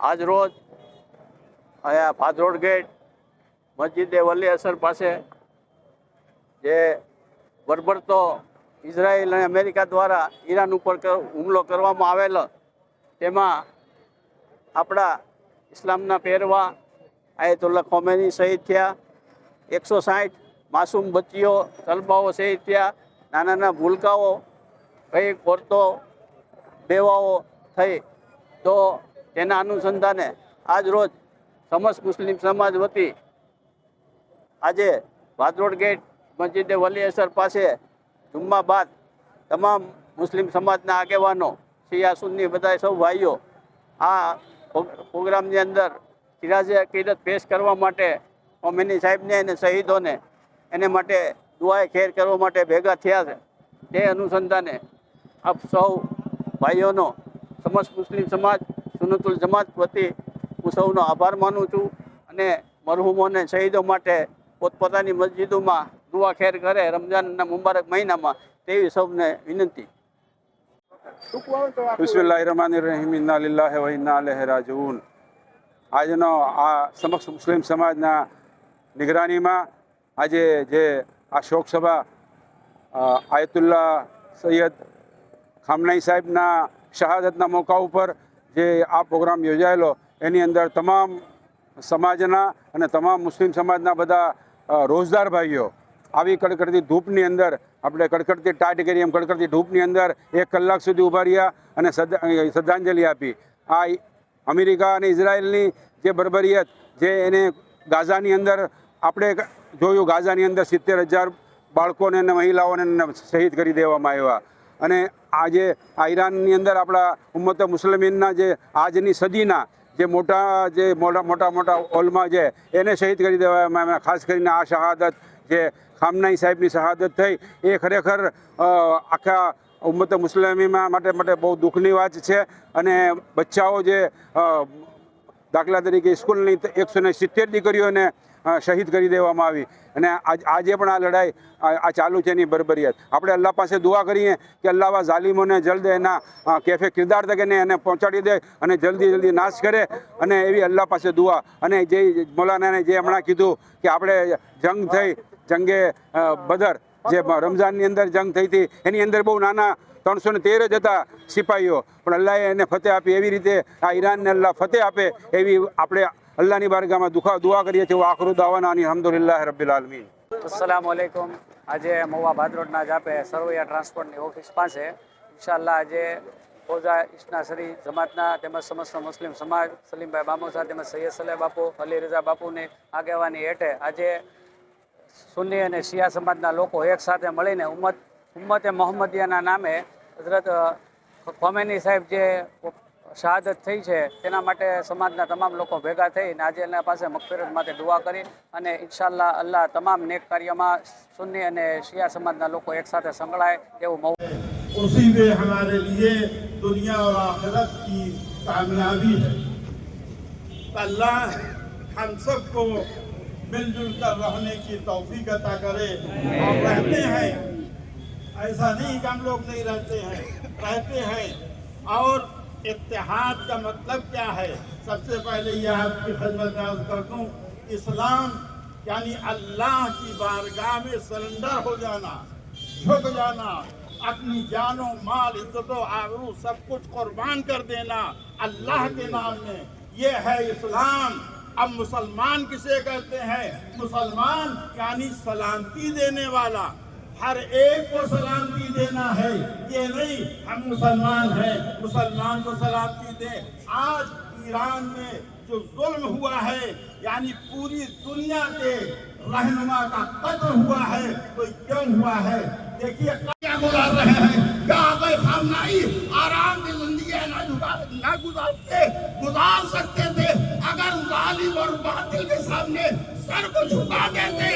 આજ રોજ અહીંયા ભાદરોડ ગેટ મસ્જિદે વલી અસર પાસે જે બરબરતો ઇઝરાયલ અને અમેરિકા દ્વારા ઈરાન ઉપર હુમલો કરવામાં આવેલો, તેમાં આપણા ઇસ્લામના પેરવા આયતુલ્લા ખોમેની શહીદ થયા, 160 માસૂમ બચ્ચીઓ તલબાઓ શહીદ થયા, નાના નાના ભૂલકાઓ, કઈ ઓરતો બેવાઓ થઈ. તો તેના અનુસંધાને આજ રોજ સમસ્ત મુસ્લિમ સમાજ વતી આજે ભાદરોડ ગેટ મસ્જિદે વલી અસર પાસે જુમ્મા બાદ તમામ મુસ્લિમ સમાજના આગેવાનો, શિયા સુન્ની બધા સૌ ભાઈઓ આ પ્રોગ્રામની અંદર સિરાજે અકીદત પેશ કરવા માટે ખોમેની સાહેબને અને શહીદોને એને માટે દુઆએ ખેર કરવા માટે ભેગા થયા છે. તે અનુસંધાને આપ સૌ ભાઈઓનો સમસ્ત મુસ્લિમ સમાજ સુન્નતુલ જમાત વતી હું સૌનો આભાર માનું છું અને મરહુમોને શહીદો માટે પોતપોતાની મસ્જિદોમાં દુઆ ખેર કરે રમઝાનના મુબારક મહિનામાં, તેવી સૌને વિનંતી. બિસ્મિલ્લાહિર્રહમાનિર્રહીમ. ઇન્ના લિલ્લાહિ વ ઇન્ના ઇલૈહિ રાજીઉન. આજનો આ સમસ્ત મુસ્લિમ સમાજના નિગરાનીમાં આજે જે આ શોક સભા આયતુલ્લા સૈયદ ખામનાઈ સાહેબના શહાદતના મોકા ઉપર જે આ પ્રોગ્રામ યોજાયેલો, એની અંદર તમામ સમાજના અને તમામ મુસ્લિમ સમાજના બધા રોજદાર ભાઈઓ આવી કડકડતી ધૂપની અંદર, આપણે કડકડતી ટાટ કરી એમ કડકડતી ધૂપની અંદર 1 કલાક સુધી ઊભા રહ્યા અને શ્રદ્ધાંજલિ આપી. આ અમેરિકા અને ઇઝરાયલની જે બર્બરિયત, જે એને ગાઝાની અંદર આપણે જોયું, ગાઝાની અંદર 70,000 બાળકોને અને મહિલાઓને શહીદ કરી દેવામાં આવ્યા. અને આજે આ ઈરાનની અંદર આપણા ઉમ્મતે મુસ્લિમીનના જે આજની સદીના જે મોટા ઓલમા છે એને શહીદ કરી દેવામાં આવ્યા. ખાસ કરીને આ શહાદત જે ખામનાઈ સાહેબની શહાદત થઈ, એ ખરેખર આખા ઉમ્મતે મુસ્લિમીમાં માટે બહુ દુઃખની વાત છે. અને બચ્ચાઓ જે દાખલા તરીકે સ્કૂલની 170 દીકરીઓને શહીદ કરી દેવામાં આવી. અને આજે પણ આ લડાઈ આ ચાલુ છે એની બરબરિયત. આપણે અલ્લાહ પાસે દુઆ કરીએ કે અલ્લાહ આ ઝાલિમોને જલ્દ એના કેફે કિરદાર તક એને પહોંચાડી દે અને જલ્દી નાશ કરે. અને એવી અલ્લાહ પાસે દુઆ. અને જે મૌલાનાને જે હમણાં કીધું કે આપણે જંગ થઈ, જંગે બદર, જે રમઝાનની અંદર જંગ થઈ હતી, એની અંદર બહુ નાના 313 જ હતા સિપાહીઓ, પણ અલ્લાહે એને ફતેહ આપી. એવી રીતે આ ઈરાનને અલ્લાહ ફતેહ આપે એવી આપણે અલ્લાહની બારગામાં દુઆ કરીએ છીએ. આખરું દાવાના અલ્હમ્દુલિલ્લાહ રબ્બિલ આલમીન. અસ્સલામુ અલૈકુમ. આજે મહુવા ભાદરોડના જાપે સરવૈયા ટ્રાન્સપોર્ટની ઓફિસ પાસે ઇન્શાઅલ્લાહ આજે ફોજા ઇસ્ના શરી જમાતના તેમજ સમસ્ત મુસ્લિમ સમાજ, સલીમભાઈ બામોસા તેમજ સૈયદ સલેહ બાપુ, અલી રઝા બાપુની આગેવાની હેઠે આજે સુન્ની અને શિયા સમાજના લોકો એક સાથે મળીને ઉમ્મતે મોહમ્મદિયાના નામે હઝરત ખોમેની સાહેબ જે શહાદત થઈ છે તેના માટે સમાજના તમામ લોકો ભેગા થઈને આજે એના પાસે મગફિરત માટે દુઆ કરી અને ઇન્શાઅલ્લાહ અલ્લાહ તમામ નેક કાર્યમાં સુન્ની અને શિયા સમાજના લોકો એક સાથે સંકળાય એવું उसी में हमारे लिए दुनिया और आखिरत की कामयाबी है. अल्लाह हम सबको मिलजुल कर रहने की तौफीक अता करे. और रहते हैं, ऐसा नहीं कि हम लोग नहीं रहते हैं. और इत्तेहाद का मतलब क्या है? सबसे पहले यह आपकी खिदमत में अर्ज कर दूं, इस्लाम यानी अल्लाह की बारगाह में सरेंडर हो जाना, झुक जाना, अपनी जानो माल इज्जत आबरू सब कुछ कुर्बान कर देना अल्लाह के नाम में, ये है इस्लाम. अब मुसलमान किसे कहते हैं? मुसलमान यानी सलामती देने वाला, हर एक को सलामती देना है. ये नहीं हम मुसलमान हैं, मुसलमान को सलामती दें. आज ईरान में जो जुल्म हुआ है, यानी पूरी दुनिया के रहनुमा का कत्ल हुआ है, तो क्यों हुआ है? देखिए क्या गुजार रहे हैं. क्या आगे खामनाई आराम की जिंदगी ना गुजार सकते थे अगर जालिम और बातिल के सामने सर को झुका देते.